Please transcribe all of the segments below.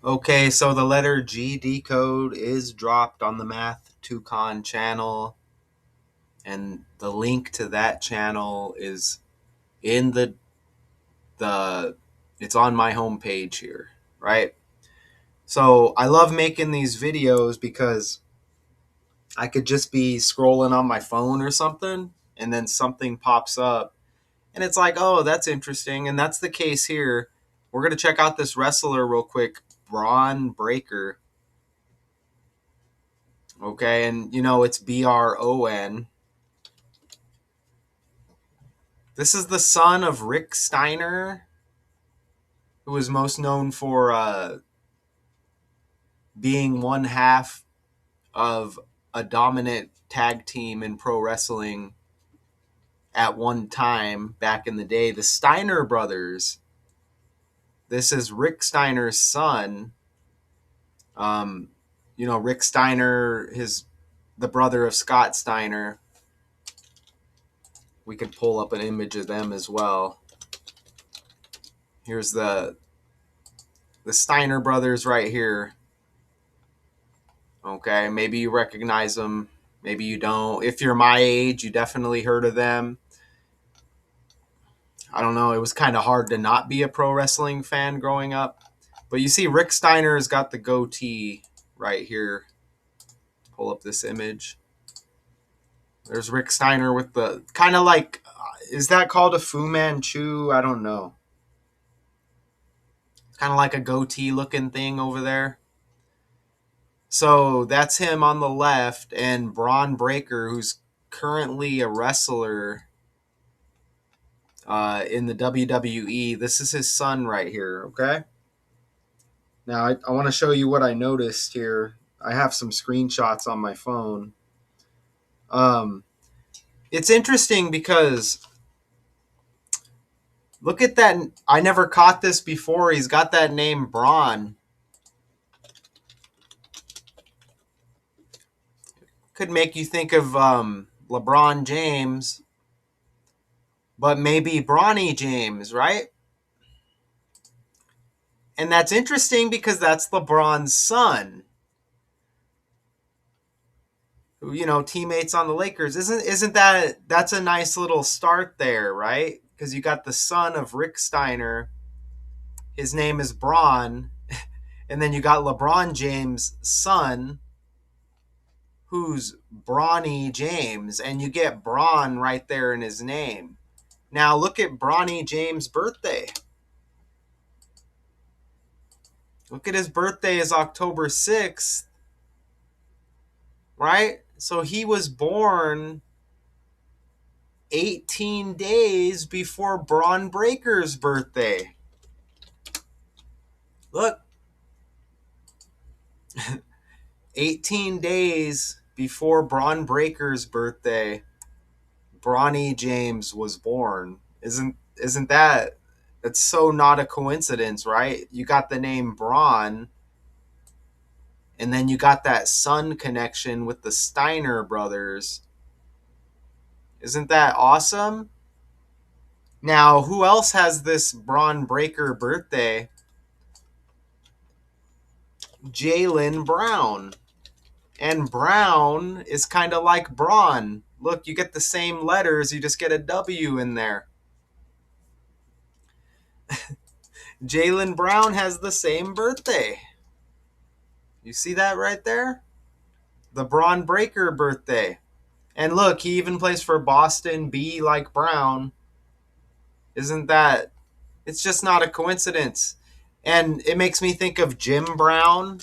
Okay, so the letter G decode is dropped on the Math 2Con channel, and the link to that channel is in the it's on my homepage here, right? So I love making these videos because I could just be scrolling on my phone or something, and then something pops up, and it's like, oh, that's interesting, and that's the case here. We're gonna check out this wrestler real quick, Bron Breakker. Okay, and it's Bron. This is the son of Rick Steiner, who is most known for being one half of a dominant tag team in pro wrestling at one time back in the day. The Steiner brothers. This is Rick Steiner's son. Rick Steiner, the brother of Scott Steiner. We can pull up an image of them as well. Here's the Steiner brothers right here. Okay, maybe you recognize them, maybe you don't. If you're my age, you definitely heard of them. I don't know, it was kind of hard to not be a pro wrestling fan growing up. But you see Rick Steiner's got the goatee right here. Pull up this image. There's Rick Steiner with the kind of like, is that called a Fu Manchu? I don't know. Kind of like a goatee looking thing over there. So that's him on the left, and Bron Breakker, who's currently a wrestler in the WWE. This is his son right here, okay? Now, I want to show you what I noticed here. I have some screenshots on my phone. It's interesting because look at that. I never caught this before. He's got that name Bron. Could make you think of LeBron James, but maybe Bronny James, right? And that's interesting because that's LeBron's son, who teammates on the Lakers. Isn't that's a nice little start there, right? Because you got the son of Rick Steiner. His name is Bron, and then you got LeBron James' son, who's Bronny James, and you get Bron right there in his name. Now look at Bronny James' birthday. Look at his birthday is October 6th, right? So he was born 18 days before Bron Breakker's birthday. Look. 18 days before Bron Breakker's birthday, Bronny James was born. Isn't that, that's so not a coincidence, right? You got the name Bron, and then you got that son connection with the Steiner brothers. Isn't that awesome? Now, who else has this Bron Breakker birthday? Jaylen Brown. And Brown is kind of like Bron. Look, you get the same letters, you just get a W in there. Jaylen Brown has the same birthday. You see that right there? The Bron Breakker birthday. And look, he even plays for Boston, B like Brown. Isn't that, it's just not a coincidence. And it makes me think of Jim Brown,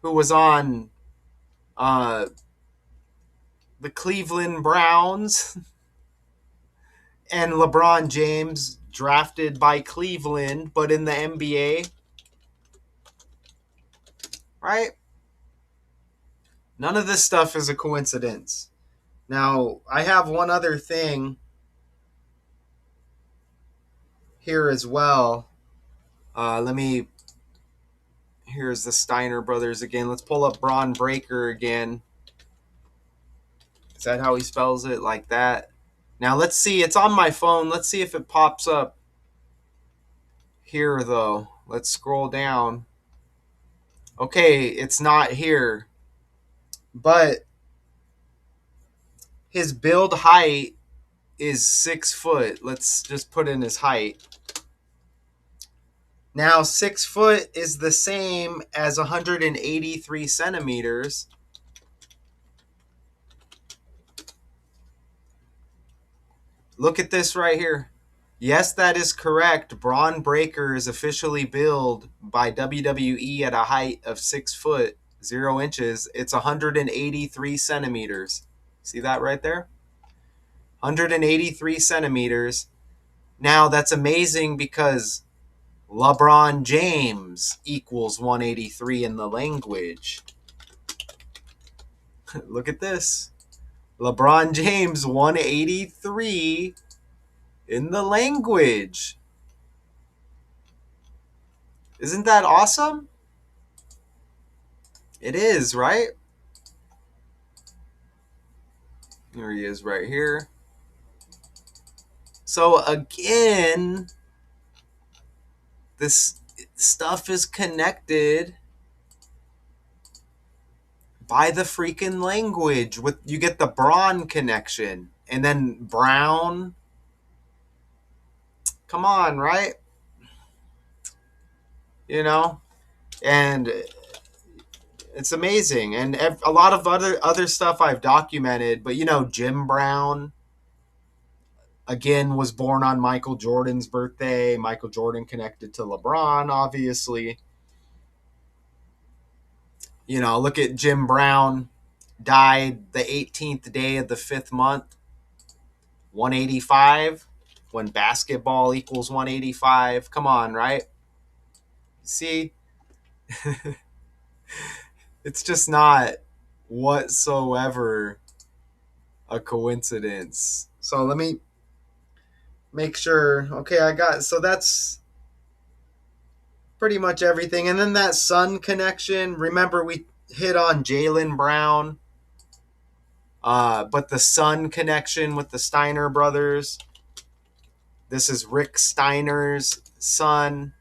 who was on the Cleveland Browns, and LeBron James, drafted by Cleveland, but in the NBA. Right? None of this stuff is a coincidence. Now, I have one other thing here as well. Here's the Steiner brothers again. Let's pull up Bron Breakker again. Is that how he spells it? Like that? Now, let's see. It's on my phone. Let's see if it pops up here, though. Let's scroll down. Okay, it's not here. But his build height is 6 foot. Let's just put in his height. Now, 6 foot is the same as 183 centimeters. Look at this right here. Yes, that is correct. Bron Breakker is officially billed by WWE at a height of 6 foot, 0 inches. It's 183 centimeters. See that right there? 183 centimeters. Now, that's amazing because LeBron James equals 183 in the language. Look at this. LeBron James 183 in the language. Isn't that awesome? It is, right? There he is right here. So again, this stuff is connected by the freaking language. With you get the Bron connection, and then Brown. Come on, right? You know, and it's amazing. And a lot of other stuff I've documented, but Jim Brown again was born on Michael Jordan's birthday. Michael Jordan connected to LeBron, obviously. Look at Jim Brown, died the 18th day of the 5th month, 185, when basketball equals 185. Come on, right? See, it's just not whatsoever a coincidence. So let me make sure. Okay, so that's pretty much everything. And then that Sun connection. Remember, we hit on Jaylen Brown, but the Sun connection with the Steiner brothers. This is Rick Steiner's son,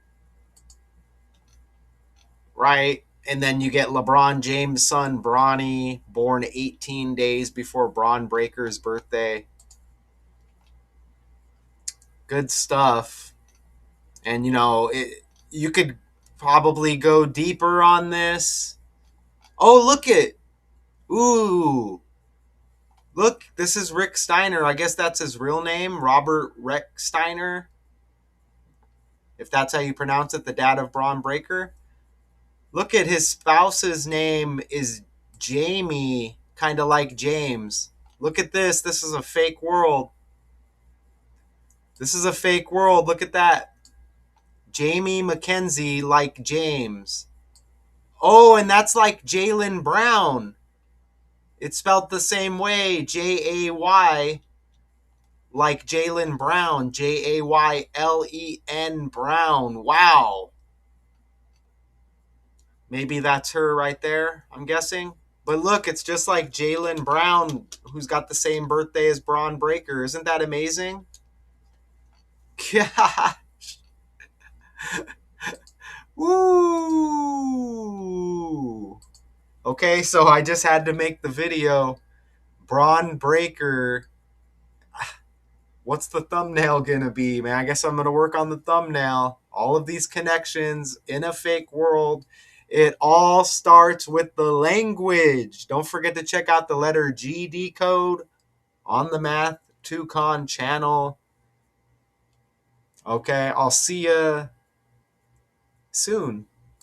right? And then you get LeBron James' son, Bronny, born 18 days before Bron Breakker's birthday. Good stuff. And, you could probably go deeper on this. Oh, look it. Ooh. Look, this is Rick Steiner. I guess that's his real name, Robert Rick Steiner. If that's how you pronounce it, the dad of Bron Breakker. Look at his spouse's name is Jamie, kind of like James. Look at this. This is a fake world. This is a fake world. Look at that. Jamie McKenzie like James. Oh, and that's like Jaylen Brown. It's spelled the same way. Jay, like Jaylen Brown. Jaylen Brown. Wow. Maybe that's her right there, I'm guessing. But look, it's just like Jaylen Brown, who's got the same birthday as Bron Breakker. Isn't that amazing? Gosh. Woo! Okay, so I just had to make the video. Bron Breakker. What's the thumbnail gonna be, man? I guess I'm gonna work on the thumbnail. All of these connections in a fake world. It all starts with the language. Don't forget to check out the letter G decode on the Math 2Con channel. Okay, I'll see you soon.